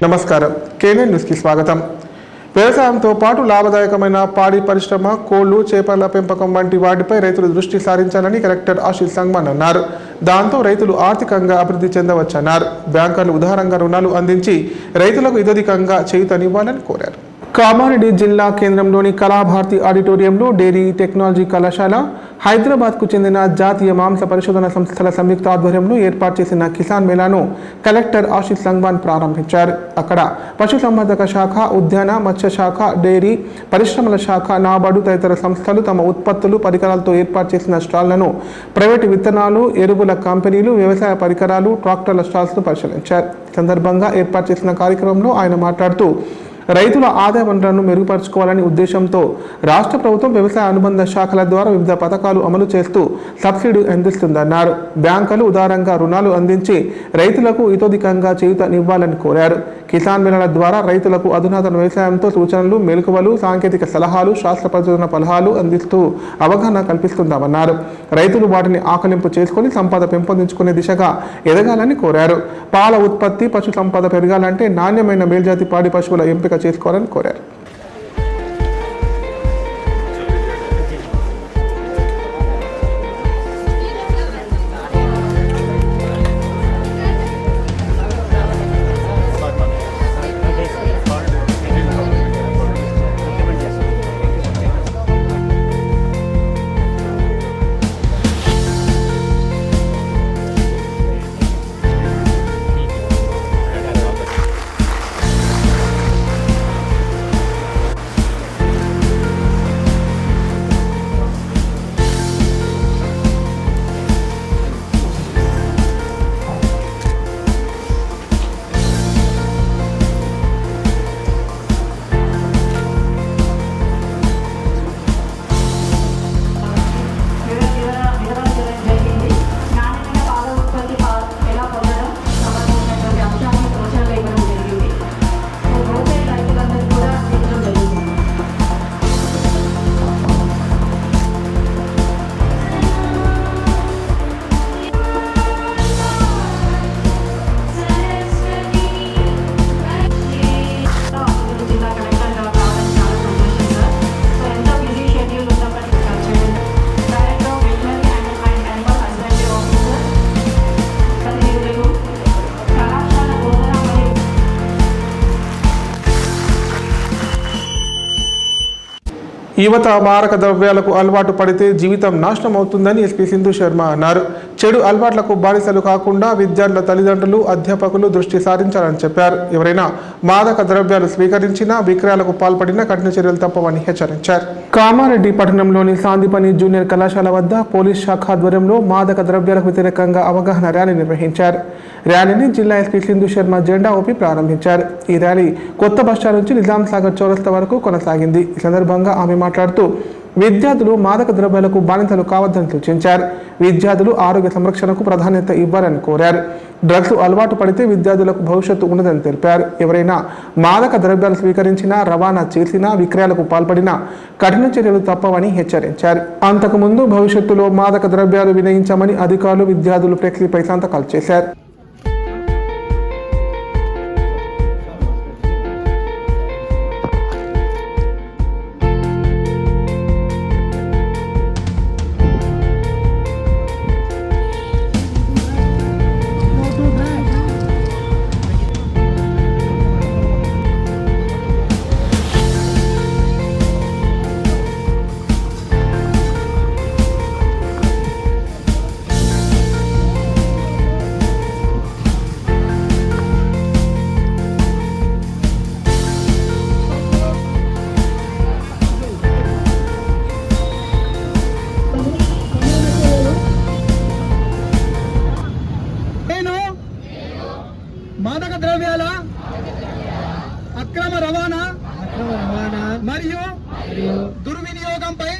నమస్కారం. కేఎన్ఎన్ న్యూస్కి స్వాగతం. వ్యవసాయంతో పాటు లాభదాయకమైన పాడి పరిశ్రమ, కోళ్లు, చేపల పెంపకం వంటి వాటిపై రైతులు దృష్టి సారించాలని కలెక్టర్ ఆశీష్ సంగ్మాన్ అన్నారు. దాంతో రైతులు ఆర్థికంగా అభివృద్ధి చెందవచ్చన్నారు. బ్యాంకర్లు ఉదారంగా రుణాలు అందించి రైతులకు ఇతోధికంగా చేయూతనివ్వాలని కోరారు. కామారెడ్డి జిల్లా కేంద్రంలోని కళాభారతి ఆడిటోరియంలో డైరీ టెక్నాలజీ కళాశాల, హైదరాబాద్కు చెందిన జాతీయ మాంస పరిశోధన సంస్థల సంయుక్త ఆధ్వర్యంలో ఏర్పాటు చేసిన కిసాన్ మేళాను కలెక్టర్ ఆశీష్ సంగ్మాన్ ప్రారంభించారు. అక్కడ పశుసంవర్ధక శాఖ, ఉద్యాన మత్స్య శాఖ, డైరీ పరిశ్రమల శాఖ, నాబార్డు తదితర సంస్థలు తమ ఉత్పత్తులు, పరికరాలతో ఏర్పాటు చేసిన స్టాళ్లను, ప్రైవేటు విత్తనాలు, ఎరువుల కంపెనీలు, వ్యవసాయ పరికరాలు, ట్రాక్టర్ల స్టాల్స్ను పరిశీలించారు. ఈ సందర్భంగా ఏర్పాటు చేసిన కార్యక్రమంలో ఆయన మాట్లాడుతూ రైతుల ఆదాయ వనరులను మెరుగుపరుచుకోవాలని ఉద్దేశంతో రాష్ట్ర ప్రభుత్వం వ్యవసాయ అనుబంధ శాఖల ద్వారా వివిధ పథకాలు అమలు చేస్తూ సబ్సిడీ అందిస్తుందన్నారు. బ్యాంకులు ఉదారంగా రుణాలు అందించి రైతులకు ఇతోధికంగా చేయూతనివ్వాలని కోరారు. కిసాన్ మేళాల ద్వారా రైతులకు అధునాతన వ్యవసాయంతో సూచనలు, మెలకువలు, సాంకేతిక సలహాలు, శాస్త్ర పరిశోధన సలహాలు అందిస్తూ అవగాహన కల్పిస్తుందామన్నారు. రైతులు వాటిని ఆకలింపు చేసుకుని సంపద పెంపొందించుకునే దిశగా ఎదగాలని కోరారు. పాల ఉత్పత్తి, పశు సంపద పెరగాలంటే నాణ్యమైన మేల్జాతి పాడి పశువుల ఎంపిక చేసుకోవాలని కోరారు. యువత మారక ద్రవ్యాలకు అలవాటు పడితే జీవితం నాశనం అవుతుందని ఎస్పీ సింధు శర్మ అన్నారు. చెడు అలవాట్లకు బానిసలు కాకుండా విద్యార్థుల తల్లిదండ్రులు, అధ్యాపకులు దృష్టి సారించాలని చెప్పారు. ఎవరైనా మాదక ద్రవ్యాలు స్వీకరించినా, విక్రయాలకు పాల్పడినా కఠిన చర్యలు తప్పవని హెచ్చరించారు. కామారెడ్డి పట్టణంలోని సాందీపని జూనియర్ కళాశాల వద్ద పోలీస్ శాఖ ఆధ్వర్యంలో మాదక ద్రవ్యాలకు వ్యతిరేకంగా అవగాహన ర్యాలీ నిర్వహించారు. ర్యాలీని జిల్లా ఎస్పీ సింధు శర్మ జెండా ఊపి ప్రారంభించారు. ఈ ర్యాలీ కొత్త బస్టాండ్ నుంచి నిజాం సాగర్ చౌరస్తా వరకు కొనసాగింది. ఈ సందర్భంగా ఆమె మాట్లాడుతూ విద్యార్థులు మాదక ద్రవ్యాలకు బానిసలు కావద్దని సూచించారు. విద్యార్థులు ఆరోగ్య సంరక్షణకు ప్రాధాన్యత ఇవ్వాలని కోరారు. డ్రగ్స్ అలవాటు పడితే విద్యార్థులకు భవిష్యత్తు ఉండదని తెలిపారు. ఎవరైనా మాదక ద్రవ్యాలు స్వీకరించినా, రవాణా చేసినా, విక్రయాలకు పాల్పడినా కఠిన చర్యలు తప్పవని హెచ్చరించారు. అంతకుముందు భవిష్యత్తులో మాదక ద్రవ్యాలు వినియోగించామని అధికారులు, విద్యార్థులు ఫ్లెక్సీపై సంతకాలు చేశారు. మాదక ద్రవ్యాల అక్రమ రవాణా మరియు దుర్వినియోగంపై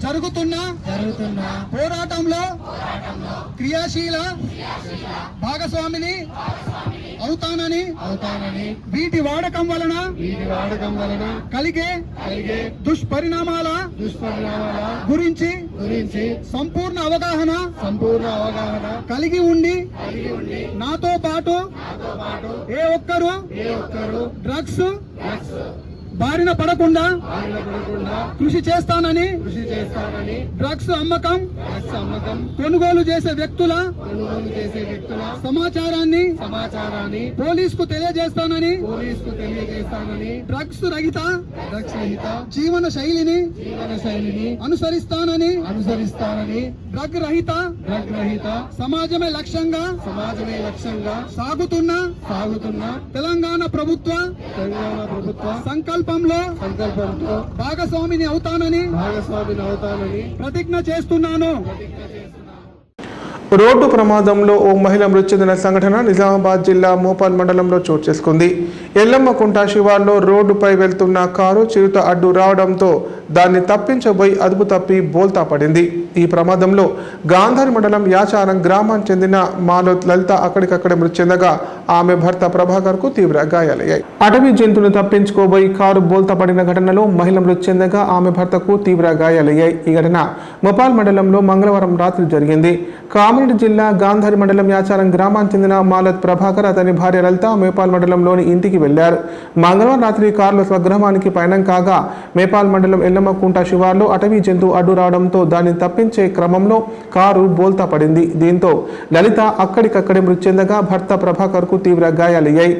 జరుగుతున్న పోరాటంలో క్రియాశీల భాగస్వామిని అవుతానని వీటి వాడకం వలన కలిగే దుష్పరిణామాల గురించి సంపూర్ణ అవగాహన కలిగి ఉండి నాతో పాటు ఏ ఒక్కరు డ్రగ్స్ బారిన పడకుండా కృషి చేస్తానని డ్రగ్స్ అమ్మకం కొనుగోలు చేసే వ్యక్తుల సమాచారాన్ని పోలీసుకు తెలియజేస్తానని డ్రగ్స్ రహిత జీవన శైలిని అనుసరిస్తానని డ్రగ్ రహిత సమాజమే లక్ష్యంగా సాగుతున్న తెలంగాణ ప్రభుత్వ సంకల్పంలో భాగస్వామిని అవుతానని ప్రతిజ్ఞ చేస్తున్నాను. రోడ్డు ప్రమాదంలో ఓ మహిళ మృతి చెందిన సంఘటన నిజామాబాద్ జిల్లా మోపాల్ మండలంలో చోటు చేసుకుంది. ఎల్లమ్మకుంట శివార్లో రోడ్డుపై వెళ్తున్న కారు చిరుత అడ్డు రావడంతో దాన్ని తప్పించబోయి అదుపు తప్పి బోల్తా పడింది. ఈ ప్రమాదంలో గాంధారి మండలం యాచారం గ్రామానికి చెందిన మాలోత్ లలిత అక్కడికక్కడే మృతి చెందగా ఆమె భర్త ప్రభాకర్ కు తీవ్ర గాయాలయ్యాయి. అటవీ జంతువును తప్పించుకోబోయి కారు బోల్తా పడిన ఘటనలో మహిళ మృతి చెందగా ఆమె భర్తకు తీవ్ర గాయాలయ్యాయి. ఈ ఘటన మోపాల్ మండలంలో మంగళవారం రాత్రి జరిగింది. కామారెడ్డి జిల్లా గాంధారి మండలం యాచారం గ్రామానికి చెందిన మాలోత్ ప్రభాకర్ అతని భార్య లలిత మేపాల్ మండలంలోని ఇంటికి వెళ్లారు. మంగళవారం రాత్రి కారులో స్వగ్రామానికి పయనం కాగా మేపాల్ మండలం ఎల్లమ్మకుంట శివార్లో అటవీ జంతువు అడ్డు రావడంతో దాన్ని తప్పించే క్రమంలో కారు బోల్తా పడింది. దీంతో లలిత అక్కడికక్కడే మృతి చెందగా భర్త ప్రభాకర్ కు తీవ్ర గాయాలయ్యాయి.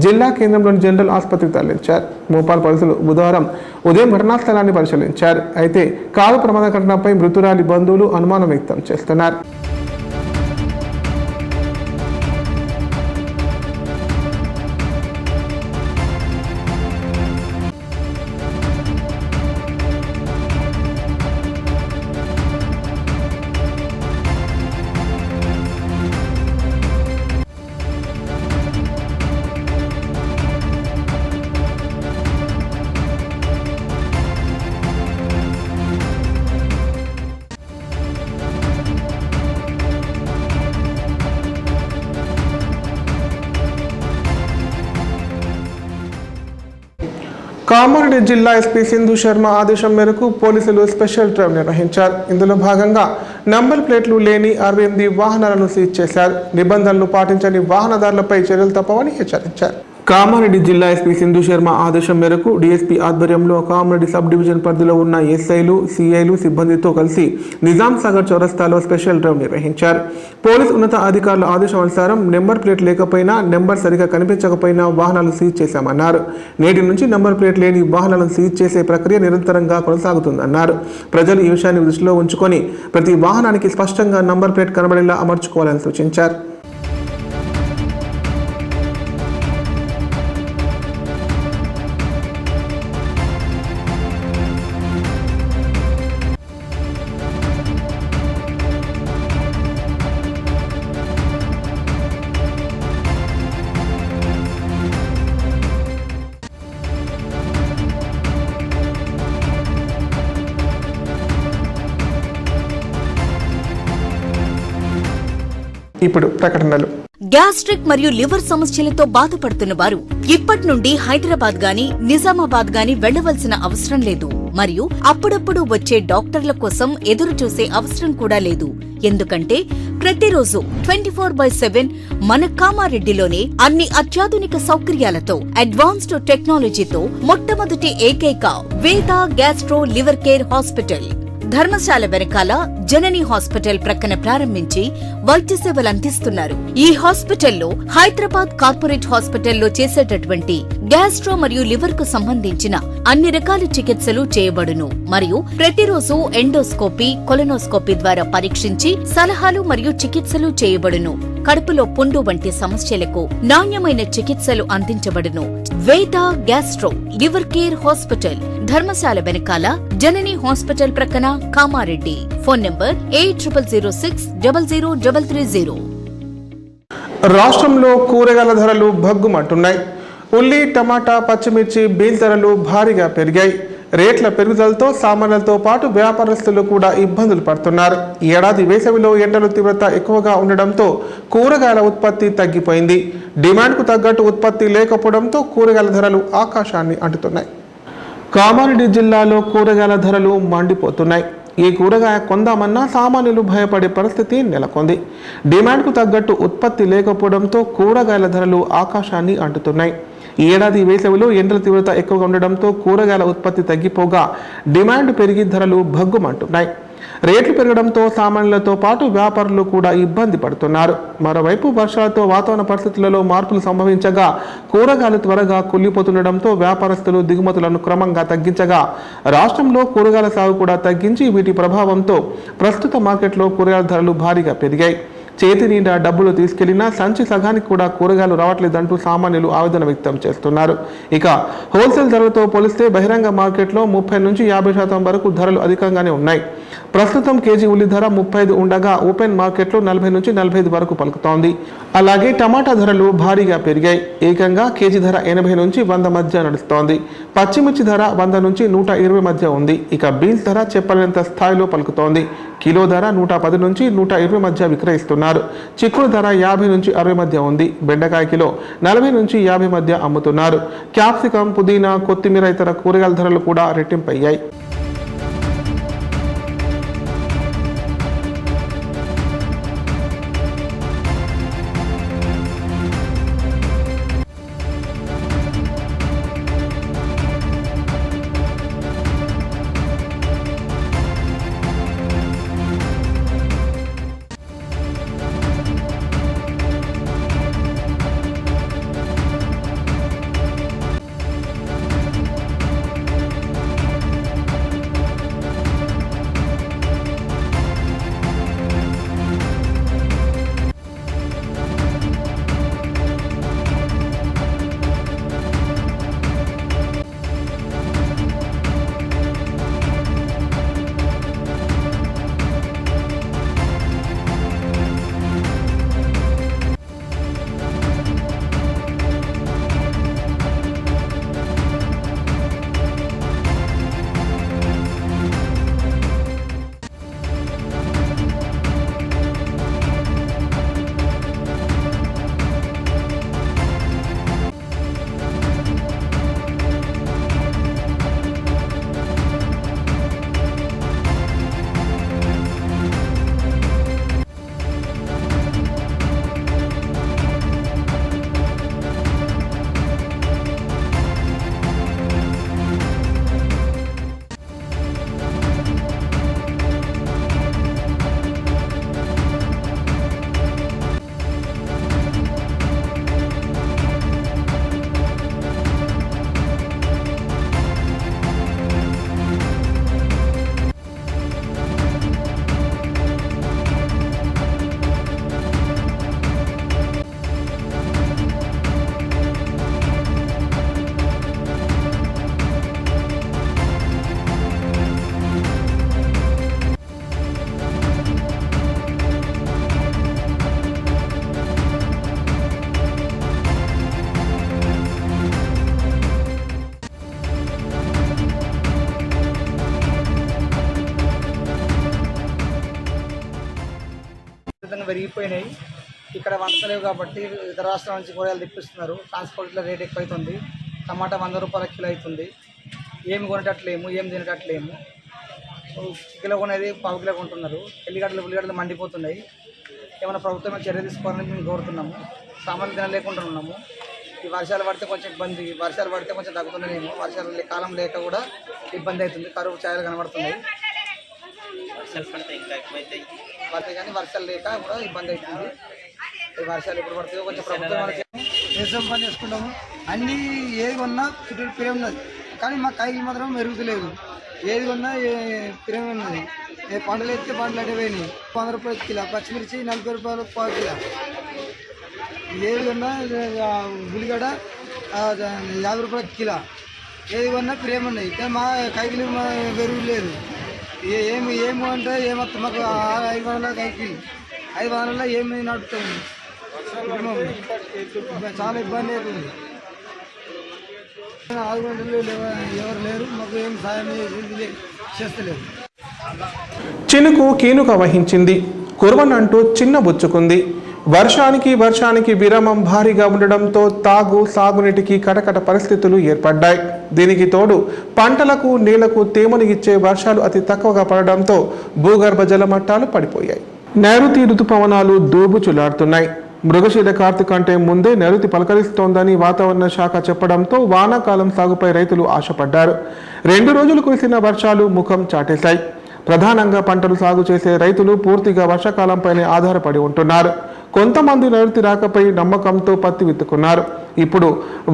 జిల్లా కేంద్రంలోని జనరల్ ఆసుపత్రికి తరలించారు. మోపాల్ పోలీసులు బుధవారం ఉదయం ఘటనా స్థలాన్ని పరిశీలించారు. అయితే కారు ప్రమాద ఘటనపై మృతురాలి బంధువులు అనుమానం వ్యక్తం చేస్తున్నారు. కామారెడ్డి జిల్లా ఎస్పీ సింధు శర్మ ఆదేశం మేరకు పోలీసులు స్పెషల్ డ్రైవ్ నిర్వహించారు. ఇందులో భాగంగా నంబర్ ప్లేట్లు లేని 68 వాహనాలను సీజ్ చేశారు. నిబంధనలు పాటించని వాహనదారులపై చర్యలు తప్పవని హెచ్చరించారు. కామారెడ్డి జిల్లా ఎస్పీ సింధు శర్మ ఆదేశం మేరకు డీఎస్పీ ఆధ్వర్యంలో కామారెడ్డి సబ్ డివిజన్ పరిధిలో ఉన్న ఎస్ఐలు, సిఐలు సిబ్బందితో కలిసి నిజాం సాగర్ చౌరస్తాలో స్పెషల్ డ్రైవ్ నిర్వహించారు. పోలీస్ ఉన్నత అధికారుల ఆదేశానుసారం నెంబర్ ప్లేట్ లేకపోయినా, నెంబర్ సరిగా కనిపించకపోయినా వాహనాలు సీజ్ చేశామన్నారు. నేటి నుంచి నెంబర్ ప్లేట్ లేని వాహనాలను సీజ్ చేసే ప్రక్రియ నిరంతరంగా కొనసాగుతుందన్నారు. ప్రజలు ఈ విషయాన్ని దృష్టిలో ఉంచుకొని ప్రతి వాహనానికి స్పష్టంగా నంబర్ ప్లేట్ కనబడేలా అమర్చుకోవాలని సూచించారు. ఇప్పుడు ప్రకటనలు. గ్యాస్ట్రిక్ మరియు లివర్ సమస్యలతో బాధపడుతున్న వారు ఇప్పటి నుండి హైదరాబాద్ గాని నిజామాబాద్ గాని వెళ్లవలసిన అవసరం లేదు. మరియు అప్పుడప్పుడు వచ్చే డాక్టర్ల కోసం ఎదురు చూసే అవసరం కూడా లేదు. ఎందుకంటే ప్రతిరోజు 24/7 మన కామారెడ్డిలోనే అన్ని అత్యాధునిక సౌకర్యాలతో అడ్వాన్స్డ్ టెక్నాలజీతో మొట్టమొదటి ఏకైక వేద gastro liver care hospital Dharamshala వెనకాల జనని హాస్పిటల్ ప్రక్కన ప్రారంభించి వైద్య సేవలు అందిస్తున్నారు. ఈ హాస్పిటల్లో హైదరాబాద్ కార్పొరేట్ హాస్పిటల్లో చేసేటటువంటి గ్యాస్ట్రో మరియు లివర్ కు సంబంధించిన అన్ని రకాల చికిత్సలు చేయబడును. మరియు ప్రతిరోజు ఎండోస్కోపీ, కొలనోస్కోపీ ద్వారా పరీక్షించి సలహాలు మరియు చికిత్సలు చేయబడును. కడుపులో పుండు వంటి సమస్యలకు నాణ్యమైన చికిత్సలు అందించబడును. వేద gastro liver care hospital Dharamshala వెనకాల జనని హాస్పిటల్ ప్రక్కన కామారెడ్డి. Phone number 8006000330. రాష్ట్రంలో కూరగాయల ధరలు భగ్గుమంటున్నాయి. ఉల్లి, టమాటా, పచ్చిమిర్చి, బీల్ ధరలు భారీగా పెరిగాయి. రేట్ల పెరుగుదలతో సామాన్యులతో పాటు వ్యాపారస్తులు కూడా ఇబ్బందులు పడుతున్నారు. ఈ ఏడాది వేసవిలో ఎండల తీవ్రత ఎక్కువగా ఉండడంతో కూరగాయల ఉత్పత్తి తగ్గిపోయింది. డిమాండ్కు తగ్గట్టు ఉత్పత్తి లేకపోవడంతో కూరగాయల ధరలు ఆకాశాన్ని అంటుతున్నాయి. కామారెడ్డి జిల్లాలో కూరగాయల ధరలు మండిపోతున్నాయి. ఈ కూరగాయ కొందామన్నా సామాన్యులు భయపడే పరిస్థితి నెలకొంది. డిమాండ్కు తగ్గట్టు ఉత్పత్తి లేకపోవడంతో కూరగాయల ధరలు ఆకాశాన్ని అంటుతున్నాయి. ఈ ఏడాది వేసవిలో ఎండల తీవ్రత ఎక్కువగా ఉండడంతో కూరగాయల ఉత్పత్తి తగ్గిపోగా డిమాండ్ పెరిగి ధరలు భగ్గుమంటున్నాయి. రేట్లు పెరగడంతో సామాన్యులతో పాటు వ్యాపారులు కూడా ఇబ్బంది పడుతున్నారు. మరోవైపు వర్షాలతో వాతావరణ పరిస్థితులలో మార్పులు సంభవించగా కూరగాయలు త్వరగా కుళ్ళిపోతుండడంతో వ్యాపారస్తులు దిగుమతులను క్రమంగా తగ్గించగా రాష్ట్రంలో కూరగాయల సాగు కూడా తగ్గించి వీటి ప్రభావంతో ప్రస్తుత మార్కెట్లో కూరగాయల ధరలు భారీగా పెరిగాయి. చేతి నిండా డబ్బులు తీసుకెళ్లినా సంచి సగానికి కూడా కూరగాయలు రావట్లేదంటూ సామాన్యులు ఆవేదన వ్యక్తం చేస్తున్నారు. ఇక హోల్సేల్ ధరలతో పోలిస్తే బహిరంగ మార్కెట్లో 30 నుంచి 50% వరకు ధరలు అధికంగానే ఉన్నాయి. ప్రస్తుతం కేజీ ఉల్లి ధర 35 ఉండగా ఓపెన్ మార్కెట్లో 40 నుంచి 45 వరకు పలుకుతోంది. అలాగే టమాటా ధరలు భారీగా పెరిగాయి. ఏకంగా కేజీ ధర 80 నుంచి 100 మధ్య నడుస్తోంది. పచ్చిమిర్చి ధర 100 నుంచి 120 మధ్య ఉంది. ఇక బీన్స్ ధర చెప్పలేనంత స్థాయిలో పలుకుతోంది. కిలో ధర 110 నుంచి 120 మధ్య విక్రయిస్తున్నారు. చిక్కుడు ధర 50 నుంచి 60 మధ్య ఉంది. బెండకాయ కిలో 40 నుంచి 50 మధ్య అమ్ముతున్నారు. క్యాప్సికం, పుదీనా, కొత్తిమీర ఇతర కూరగాయల ధరలు కూడా రెట్టింపయ్యాయి. పెరిగిపోయినాయి. ఇక్కడ వంటలేవు కాబట్టి ఇతర రాష్ట్రాల నుంచి కూరగాయలు తెప్పిస్తున్నారు. ట్రాన్స్పోర్ట్లో రేట్ ఎక్కువైతుంది. టమాటా 100 రూపాయల కిలో అవుతుంది. ఏమి కొనేటట్లేము, ఏం తినేటట్లేము. కిలో కొనేది 1/2 కిలో కొంటున్నారు. ఉల్లిగడ్డలు మండిపోతున్నాయి. ఏమైనా ప్రభుత్వం చర్య తీసుకోవాలని మేము కోరుతున్నాము. సామాన్లు తినలేకుండా ఉన్నాము. ఈ వర్షాలు పడితే కొంచెం ఇబ్బంది, వర్షాలు పడితే కొంచెం తగ్గుతుందేమో. వర్షాలు కాలం లేక కూడా ఇబ్బంది అవుతుంది. కరువు ఛాయలు కనబడుతున్నాయి. వర్షాలు పడితే ఇంకా ఎక్కువైతాయి. పడితే కానీ వర్షాలు లేక కూడా ఇబ్బంది అవుతుంది. ఈ వర్షాలు ఎప్పుడు పడుతుందో కొంచెం ప్రభుత్వం వ్యవసాయం పని చేసుకుంటాము. అన్నీ ఏది కొన్నా ప్రేమ ఉన్నది, కానీ మా కాయలు మాత్రం మెరుగుతలేదు. ఏది కొన్నా ప్రేమ ఉన్నది. పంటలు ఎత్తే పంటలు అటే పోయినాయి. 100 రూపాయలు కిలో, పచ్చిమిర్చి 40 రూపాయలు 1/4 కిలో. ఏది కొన్నా ఉల్లిగడ్డ 50 రూపాయల కిలో. ఏది కొన్నా ప్రేమ ఉన్నాయి, కానీ మా కాయలు మెరుగు లేదు. ఏమి అంటే ఏమొస్తా మాకు 500 కైకిలు, 500 ఏమి నడుపుతుంది. చాలా ఇబ్బంది అవుతుంది. ఆదుకుంటూ ఎవరు లేరు, మాకు ఏం సాయం చేస్తలేరు. చినుకు కీనుక వహించింది, కురవనంటూ చిన్న బుచ్చుకుంది. వర్షానికి విరామం భారీగా ఉండడంతో సాగునీటికి కటకట పరిస్థితులు ఏర్పడ్డాయి. దీనికి తోడు పంటలకు నీళ్లకు తేమను ఇచ్చే వర్షాలు అతి తక్కువగా పడడంతో భూగర్భ జల మట్టాలు పడిపోయాయి. నైరుతి ఋతుపవనాలు దూబుచులాడుతున్నాయి. మృగశిర కార్తె కంటే ముందే నైరుతి పలకరిస్తోందని వాతావరణ శాఖ చెప్పడంతో వానాకాలం సాగుపై రైతులు ఆశపడ్డారు. 2 రోజులు కురిసిన వర్షాలు ముఖం చాటేశాయి. ప్రధానంగా పంటలు సాగు చేసే రైతులు పూర్తిగా వర్షాకాలంపైనే ఆధారపడి ఉంటున్నారు. కొంతమంది నైరుతి రాకపై నమ్మకంతో పత్తి విత్తుకున్నారు. ఇప్పుడు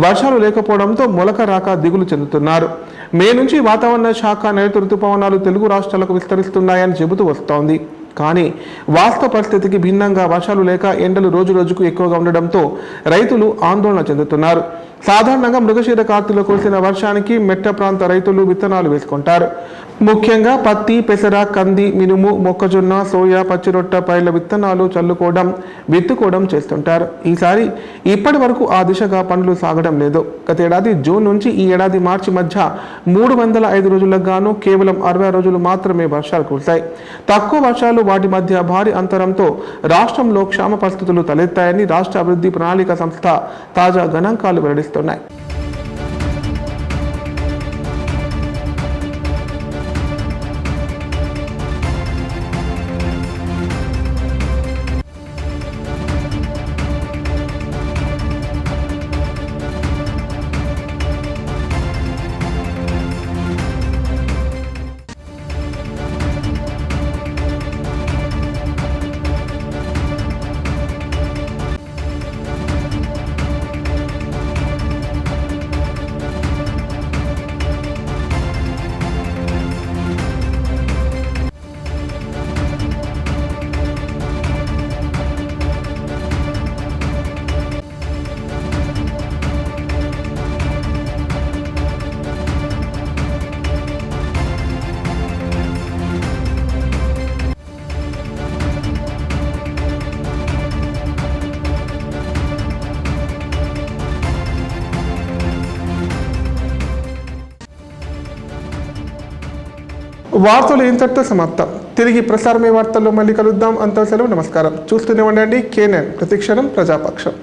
వర్షాలు లేకపోవడంతో మొలక రాక దిగులు చెందుతున్నారు. మే నుంచి వాతావరణ శాఖ నైరుతి ఋతుపవనాలు తెలుగు రాష్ట్రాలకు విస్తరిస్తున్నాయని చెబుతూ వస్తోంది. కానీ వాస్తవ పరిస్థితికి భిన్నంగా వర్షాలు లేక ఎండలు రోజుకు ఎక్కువగా ఉండడంతో రైతులు ఆందోళన చెందుతున్నారు. సాధారణంగా మృగశిర కార్తెలో కురిసిన వర్షానికి మెట్ట ప్రాంత రైతులు విత్తనాలు వేసుకుంటారు. ముఖ్యంగా పత్తి, పెసర, కంది, మినుము, మొక్కజొన్న, సోయా, పచ్చిరొట్ట పైర్ల విత్తనాలు విత్తుకోవడం చేస్తుంటారు. ఈసారి ఇప్పటి వరకు ఆ దిశగా పనులు సాగడం లేదు. గత ఏడాది జూన్ నుంచి ఈ ఏడాది మార్చి మధ్య 305 రోజులకు గాను కేవలం 60 రోజులు మాత్రమే వర్షాలు కురిశాయి. తక్కువ వర్షాలు, వాటి మధ్య భారీ అంతరంతో రాష్ట్రంలో క్షామ పరిస్థితులు తలెత్తాయని రాష్ట్ర అభివృద్ధి ప్రణాళిక సంస్థ తాజా గణాంకాలు వెల్లడిస్తున్నాయి. వార్తలు ఇంతటితో సమాప్తం. తిరిగి ప్రసారమే వార్తల్లో మళ్ళీ కలుద్దాం. అంతా సెలవు. నమస్కారం. చూస్తూనే ఉండండి KNN, ప్రతిక్షణం ప్రజాపక్షం.